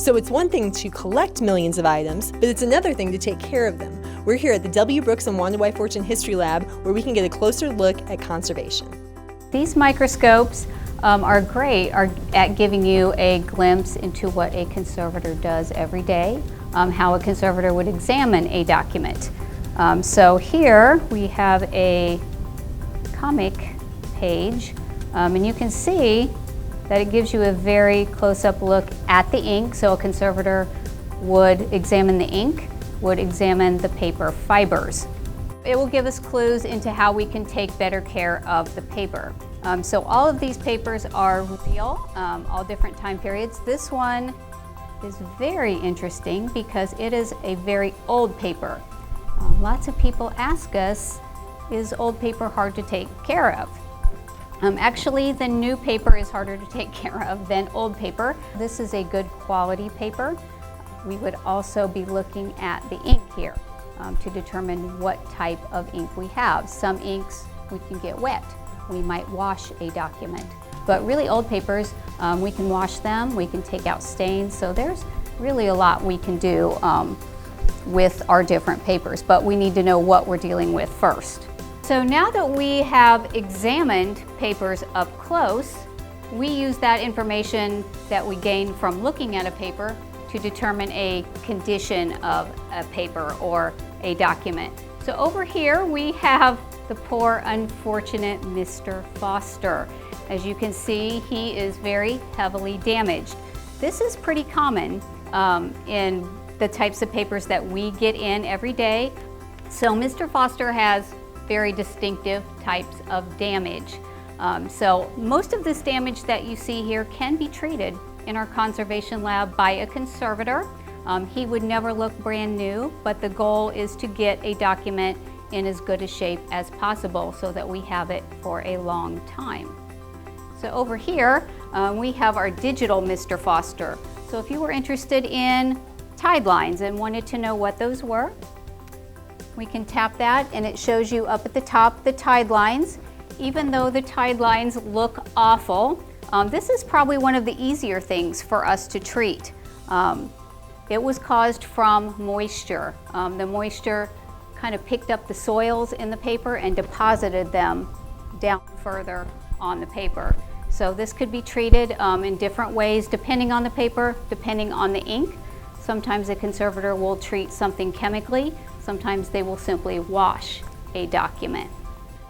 So it's one thing to collect millions of items, but it's another thing to take care of them. We're here at the W. Brooks and Wanda Y. Fortune History Lab, where we can get a closer look at conservation. These microscopes are great at giving you a glimpse into what a conservator does every day, how a conservator would examine a document. So here we have a comic page, and you can see that it gives you a very close-up look at the ink. So a conservator would examine the ink, would examine the paper fibers. It will give us clues into how we can take better care of the paper. So all of these papers are real, all different time periods. This one is very interesting because it is a very old paper. Lots of people ask us, is old paper hard to take care of? Actually, the new paper is harder to take care of than old paper. This is a good quality paper. We would also be looking at the ink here to determine what type of ink we have. Some inks we can get wet. We might wash a document. But really old papers, we can wash them, we can take out stains, so there's really a lot we can do with our different papers, but we need to know what we're dealing with first. So now that we have examined papers up close, we use that information that we gain from looking at a paper to determine a condition of a paper or a document. So over here we have the poor unfortunate Mr. Foster. As you can see, he is very heavily damaged. This is pretty common in the types of papers that we get in every day. So Mr. Foster has very distinctive types of damage. So most of this damage that you see here can be treated in our conservation lab by a conservator. He would never look brand new, but the goal is to get a document in as good a shape as possible so that we have it for a long time. So over here, we have our digital Mr. Foster. So if you were interested in tide lines and wanted to know what those were, we can tap that and it shows you up at the top the tide lines. Even though the tide lines look awful, this is probably one of the easier things for us to treat. It was caused from moisture. The moisture kind of picked up the soils in the paper and deposited them down further on the paper. So this could be treated in different ways depending on the paper, depending on the ink. Sometimes a conservator will treat something chemically. Sometimes they will simply wash a document.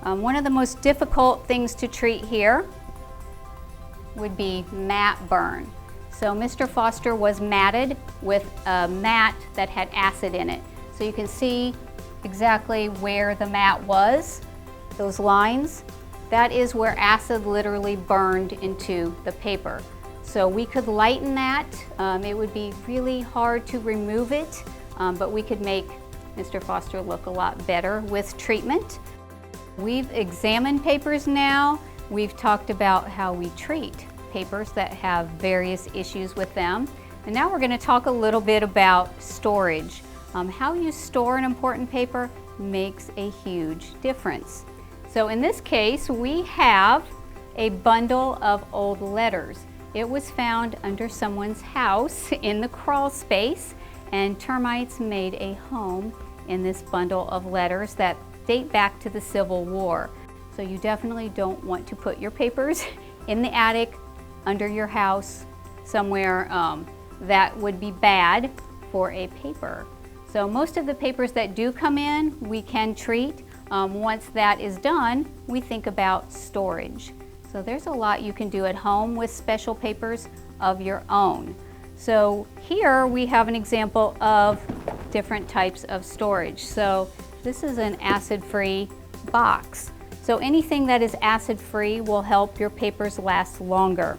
One of the most difficult things to treat here would be matte burn. So Mr. Foster was matted with a mat that had acid in it. So you can see exactly where the mat was, those lines. That is where acid literally burned into the paper. So we could lighten that. It would be really hard to remove it, but we could make Mr. Foster look a lot better with treatment. We've examined papers now. We've talked about how we treat papers that have various issues with them. And now we're going to talk a little bit about storage. How you store an important paper makes a huge difference. So in this case, we have a bundle of old letters. It was found under someone's house in the crawl space, and termites made a home in this bundle of letters that date back to the Civil War. So you definitely don't want to put your papers in the attic, under your house, somewhere that would be bad for a paper. So most of the papers that do come in, we can treat. Once that is done, we think about storage. So there's a lot you can do at home with special papers of your own. So here we have an example of different types of storage. So this is an acid-free box. So anything that is acid-free will help your papers last longer.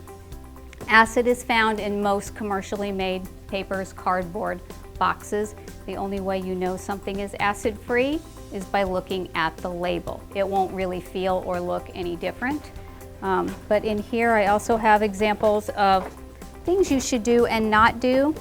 Acid is found in most commercially made papers, cardboard boxes. The only way you know something is acid-free is by looking at the label. It won't really feel or look any different. But in here I also have examples of things you should do and not do.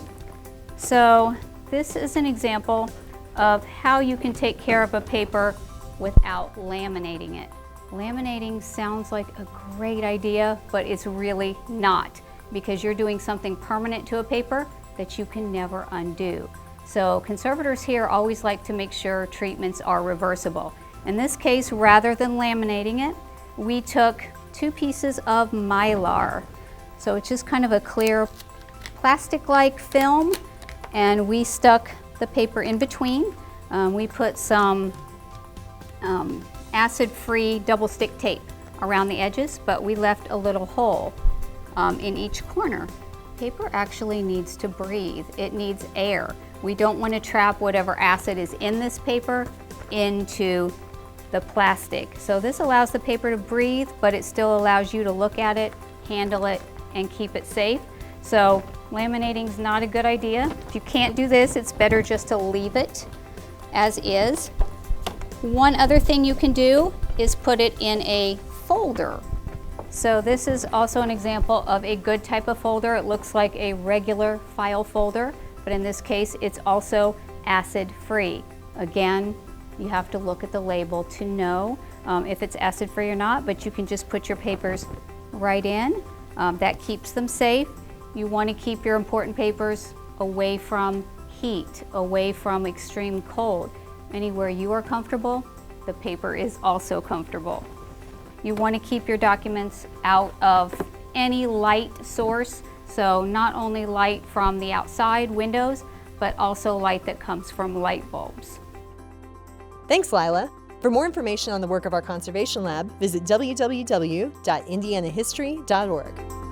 So this is an example of how you can take care of a paper without laminating it. Laminating sounds like a great idea, but it's really not, because you're doing something permanent to a paper that you can never undo. So conservators here always like to make sure treatments are reversible. In this case, rather than laminating it, we took 2 pieces of Mylar. So it's just kind of a clear plastic-like film, and we stuck the paper in between. We put some acid-free double stick tape around the edges, but we left a little hole in each corner. Paper actually needs to breathe. It needs air. We don't want to trap whatever acid is in this paper into the plastic. So this allows the paper to breathe, but it still allows you to look at it, handle it, and keep it safe. So laminating is not a good idea. If you can't do this, it's better just to leave it as is. One other thing you can do is put it in a folder. So this is also an example of a good type of folder. It looks like a regular file folder, but in this case, it's also acid-free. Again, you have to look at the label to know if it's acid-free or not, but you can just put your papers right in. That keeps them safe. You want to keep your important papers away from heat, away from extreme cold. Anywhere you are comfortable, the paper is also comfortable. You want to keep your documents out of any light source, so not only light from the outside windows, but also light that comes from light bulbs. Thanks, Lila. For more information on the work of our Conservation Lab, visit www.indianahistory.org.